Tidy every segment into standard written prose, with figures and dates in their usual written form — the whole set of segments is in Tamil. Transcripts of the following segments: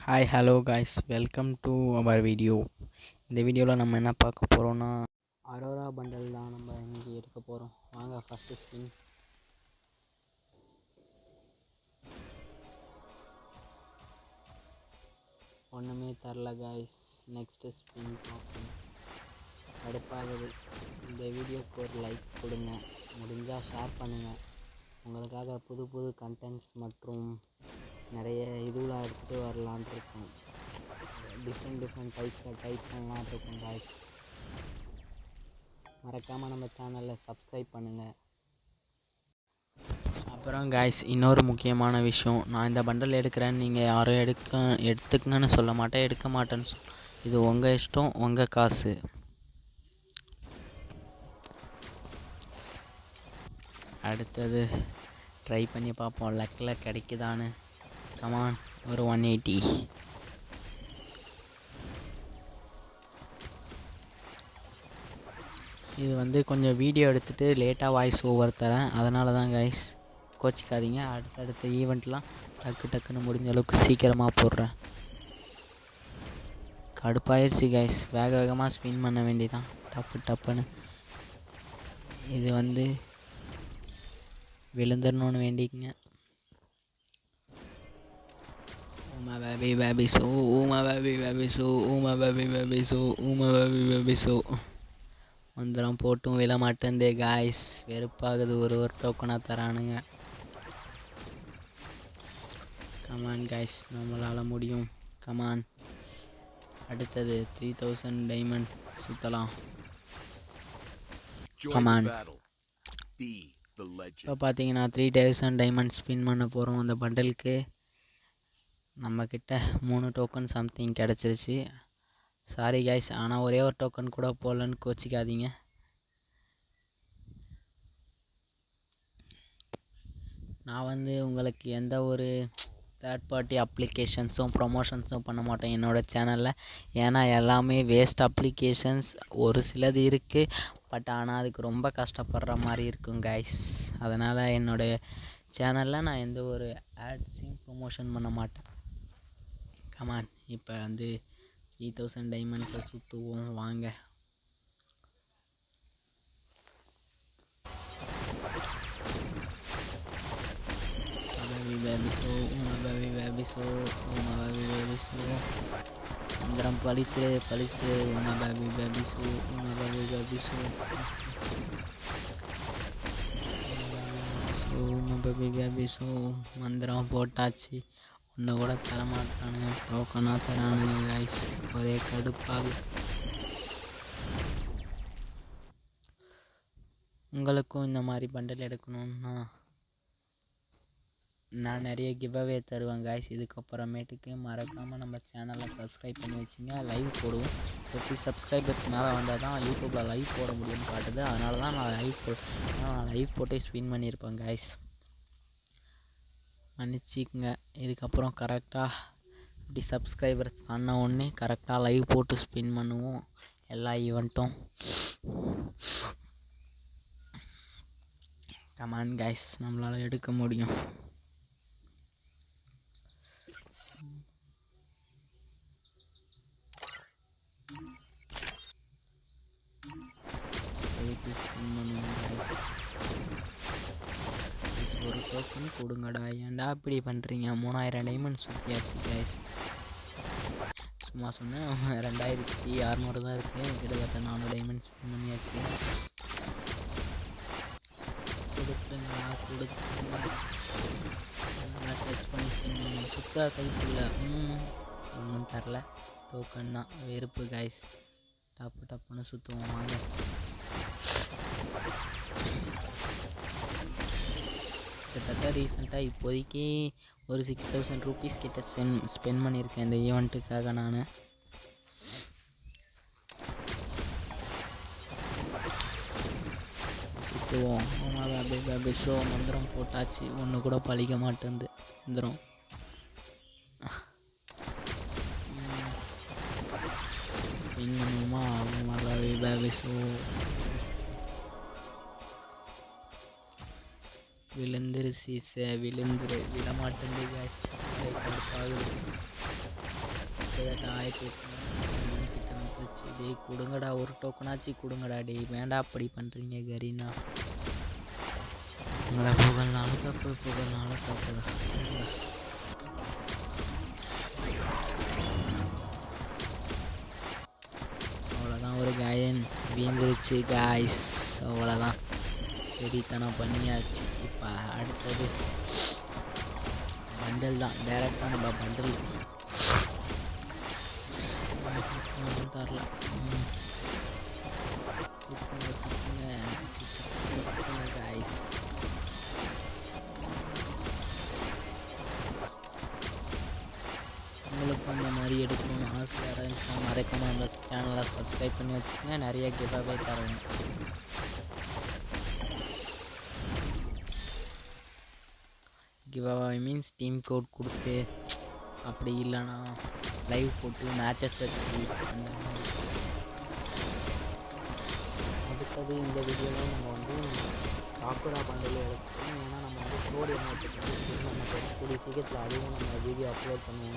Hi hello guys, welcome to our video. இந்த வீடியோவில் நம்ம என்ன பார்க்க போகிறோன்னா, அரோரா பண்டல் தான் நம்ம இன்றைக்கி எடுக்க போகிறோம். வாங்க ஃபஸ்ட்டு ஸ்பின். ஒன்றுமே தரல காய்ஸ். நெக்ஸ்ட்டு ஸ்பின் பார்ப்போம். கடுப்பாகுது. இந்த வீடியோக்கு ஒரு லைக் கொடுங்க, முடிஞ்சால் ஷேர் பண்ணுங்கள். உங்களுக்காக புது புது கண்டென்ட்ஸ் மற்றும் நிறைய இதுலாம் எடுத்துகிட்டு வரலான் இருக்கோம். டிஃப்ரெண்ட் டைப்ஸில் டைப் பண்ணலாம் இருக்கும் காய்ஸ். மறக்காமல் நம்ம சேனலில் சப்ஸ்கிரைப் பண்ணுங்கள். அப்புறம் காய்ஸ், இன்னொரு முக்கியமான விஷயம், நான் இந்த பண்டல் எடுக்கிறேன்னு நீங்கள் யாரும் எடுத்துக்கங்கன்னு சொல்ல மாட்டேன், எடுக்க மாட்டேன்னு இது உங்கள் இஷ்டம், உங்கள் காசு. அடுத்தது ட்ரை பண்ணி பார்ப்போம், லக்கில் கிடைக்குதான்னு. கமான், ஒரு 180. இது கொஞ்சம் வீடியோ எடுத்துகிட்டு லேட்டாக வாய்ஸ் ஓவர் தரேன், அதனால தான் கைஸ், கோச்சிக்காதீங்க. அடுத்தடுத்த ஈவெண்ட்லாம் டக்குன்னு முடிஞ்ச அளவுக்கு சீக்கிரமாக போடுறேன். கடுப்பாயிருச்சு கைஸ், வேகமாக ஸ்பின் பண்ண வேண்டியதான் டப்புன்னு. இது விழுந்துடணும்னு வேண்டிக்கங்க. ஊமா பேபி சோ, ஊமா பேபி சோ, ஊமா பேபி சோ, ஊமா பேபி சோ. மந்திரம் போட்டும் விழ மாட்டேந்தே காய்ஸ், வெறுப்பாகுது. ஒரு டோக்கனாக தரானுங்க. கமான் காய்ஸ், நம்மளால் முடியும். கமான். அடுத்தது 3000 டைமண்ட் சுற்றலாம். கமான். இப்போ பார்த்தீங்கன்னா 3000 டைமண்ட் ஸ்பின் பண்ண போகிறோம். அந்த பண்டலுக்கு நம்மக்கிட்ட 3 டோக்கன் சம்திங் கிடச்சிருச்சு. சாரி கைஸ், ஆனால் ஒரே ஒரு டோக்கன் கூட போடலன்னு கோச்சிக்காதீங்க. நான் உங்களுக்கு எந்த ஒரு தேர்ட் பார்ட்டி அப்ளிகேஷன்ஸும் ப்ரொமோஷன்ஸும் பண்ண மாட்டேன் என்னோடய சேனலில். ஏன்னா எல்லாமே வேஸ்ட் அப்ளிகேஷன்ஸ். ஒரு சிலது இருக்குது, பட் ஆனால் அதுக்கு ரொம்ப கஷ்டப்படுற மாதிரி இருக்கும் கைஸ். அதனால் என்னோடய சேனலில் நான் எந்த ஒரு ஆட்ஸையும் ப்ரொமோஷன் பண்ண மாட்டேன். கமான், இப்போ 3000 டைமண்ட்ஸை சுற்றுவோம் வாங்க. மந்திரம் பளிச்சு உமா பேபி சோ, உமா பேபி சோ, உமா பேபி சோ. மந்திரம் போட்டாச்சு, ஒன்று கூட தரமாட்டானுங்க, டோக்கனாக தரானுங்க கைஸ். ஒரே கடுப்பாகு. உங்களுக்கும் இந்த மாதிரி பண்டல் எடுக்கணுன்னா நான் நிறைய கிவ்அவே தருவேன் கைஸ். இதுக்கப்புறமேட்டுக்கு மறக்காமல் நம்ம சேனலை சப்ஸ்கிரைப் பண்ணி வச்சுங்க. லைவ் போடுவோம். 50 சப்ஸ்கிரைபர்ஸ் மேலே வந்தால் தான் யூடியூப்பில் லைவ் போட முடியும்னு காட்டுது. அதனால தான் நான் லைவ் போட்டே ஸ்பின் பண்ணியிருப்பேன் கைஸ். மன்னிச்சிக்கங்க. இதுக்கப்புறம் கரெக்டாக 50 சப்ஸ்கிரைபர்ஸ் பண்ண உடனே கரெக்டாக லைவ் போட்டு ஸ்பின் பண்ணுவோம் எல்லா ஈவெண்ட்டும். கமான் கைஸ், நம்மளால் எடுக்க முடியும். ஒரு டோக்கன் கொடுங்கடா, ஏன்டா இப்படி பண்ணுறீங்க? 3000 டைமண்ட் சுற்றியாச்சு கைஸ். சும்மா சொன்னேன், 2600 தான் இருக்குது. கிட்டத்தட்ட 4 டைமண்ட் ஸ்பின் பண்ணியாச்சு. கொடுத்துருங்க டச் பண்ணி ஸ்பின் பண்ணி சுத்தா கைக்குள்ள ஒன்றும் தரல. டோக்கன் தான், வெறுப்பு கைஸ். டப்புன்னு சுற்றுவோம் வாங்க. கிட்டத்தட்ட ரீசெண்டாக இப்போதைக்கு ஒரு 6000 ருபீஸ் கிட்ட ஸ்பெண்ட் பண்ணியிருக்கேன் இந்த ஈவெண்ட்டுக்காக. நான் சுற்றுவோம். Baby show. மந்திரம் போட்டாச்சு, ஒன்று கூட பழிக்க மாட்டேங்குது மந்திரம். ஸ்பின் பண்ணுமா? Baby show. விழுந்துரு சீச, விழமாட்டேங்குது. கிட்ட 1800 கிட்ட வந்துச்சு. டேய் கொடுங்கடா, ஒரு டோக்கனாச்சு கொடுங்கடா. டேய் வேண்டா அப்படி பண்ணுறீங்க கரீனா. உங்களை புகழ்னாலும் தப்பு, புகழ்னாலும் தப்புடா. அவ்வளோதான், ஒரு காயன் வீந்துருச்சு காய்ஸ். அவ்வளோதான், வெறித்தனம் பண்ணியாச்சு. இப்போ அடுத்தது பண்டல் தான். டேரெக்டாக நம்ம பண்டல் தரல. சுற்றுங்க காய்ஸ். உங்களுக்கும் இந்த மாதிரி எடுக்கணும்னு ஆசையாக இருந்துச்சுன்னா மறக்காம நம்ம சேனலை சப்ஸ்கிரைப் பண்ணி வச்சுக்கோங்க. நிறைய கிவ் அவே தருவோம். Giveaway means team code கொடுத்து, அப்படி இல்லைன்னா லைவ் போட்டு மேட்சஸ் வச்சு அந்த மாதிரி. அடுத்தது இந்த வீடியோவில் நம்ம வந்து சாக்குரா பண்டில் எடுத்துக்கணும். ஏன்னா நம்ம வந்து ஸ்டோரி என்ன வச்சுருக்கோம், நம்ம கூடிய சீக்கிரத்தில் அதுவும் நம்ம வீடியோ அப்லோட் பண்ணுவோம்.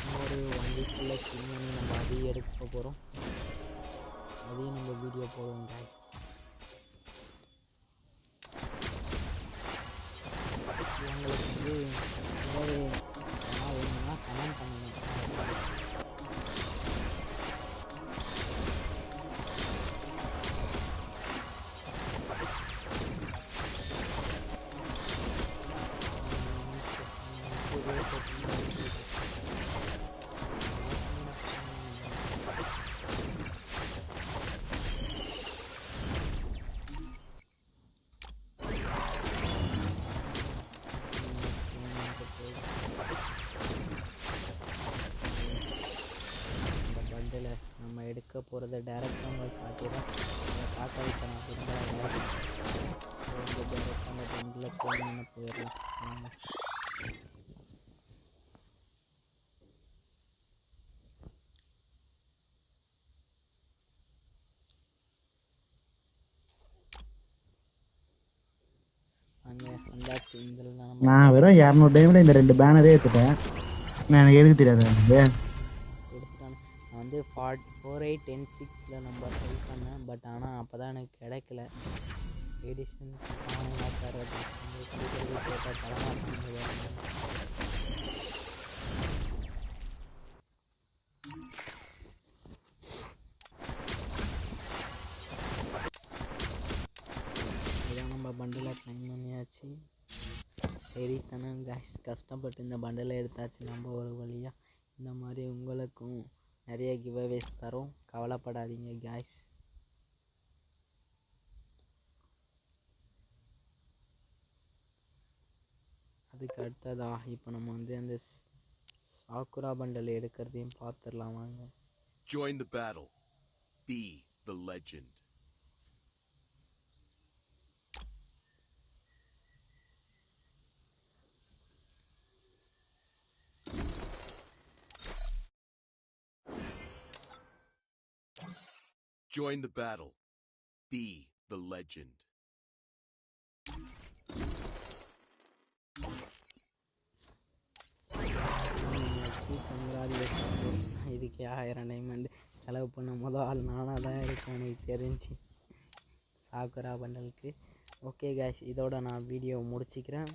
இன்னொரு 1 வீக்குள்ளே ஸ்பின் பண்ணி நம்ம அதையும் எடுக்க போகிறோம். அதையும் நம்ம வீடியோ போடுவோம் guys. உங்களுக்கு வந்து ஏதாவது வேணும்னா கமெண்ட் பண்ணுங்கள். நம்ம எடுக்க போகிறத டேரெக்டாக உங்களுக்கு காட்டிடுறேன். அதை காட்ட வைக்க நான் விரும்புகிறேன். ஸோ டேரெக்டாக அந்த பண்டில் போகணுன்னு போயிடலாம். அங்கே வந்தாச்சு. இதில் நான் வெறும் 200 டைமில் இந்த 2 பேனரே எடுத்துட்டேன். எனக்கு எடுக்க தெரியாது. கொடுத்துட்டானே. நான் வந்து 4810-6 நம்ம ட்ரை பண்ணேன். பட் ஆனால் அப்போ தான் எனக்கு கிடைக்கல. எடிஷன் தரது கேட்டால் தரமாட்டாங்க. இதான் நம்ம பண்டில் க்ளைம் பண்ணியாச்சு. வெறித்தனம் காய்ஸ். கஷ்டப்பட்டு இந்த பண்டலை எடுத்தாச்சு நம்ம ஒரு வழியாக. இந்த மாதிரி உங்களுக்கும் நிறைய கிவ் அவேஸ் தரோம், கவலைப்படாதீங்க காய்ஸ். அதுக்கு அடுத்ததா இப்போ நம்ம வந்து அந்த சாக்குரா பண்டல் எடுக்கிறதையும் பார்த்துடலாம் வாங்க. Join the battle. Be the legend. Join the battle. Be the legend. இதுக்கே 1000 டைமண்ட் செலவு பண்ண முதல் ஆள் நானாக தான் இருக்கேன் எனக்கு தெரிஞ்சு சாக்குரா பண்டலுக்கு. ஓகே காய்ஸ், இதோட நான் வீடியோ முடிச்சுக்கிறேன்.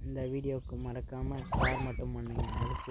இந்த வீடியோவுக்கு மறக்காமல் ஷேர் மட்டும் பண்ணுங்கள். அதுக்கு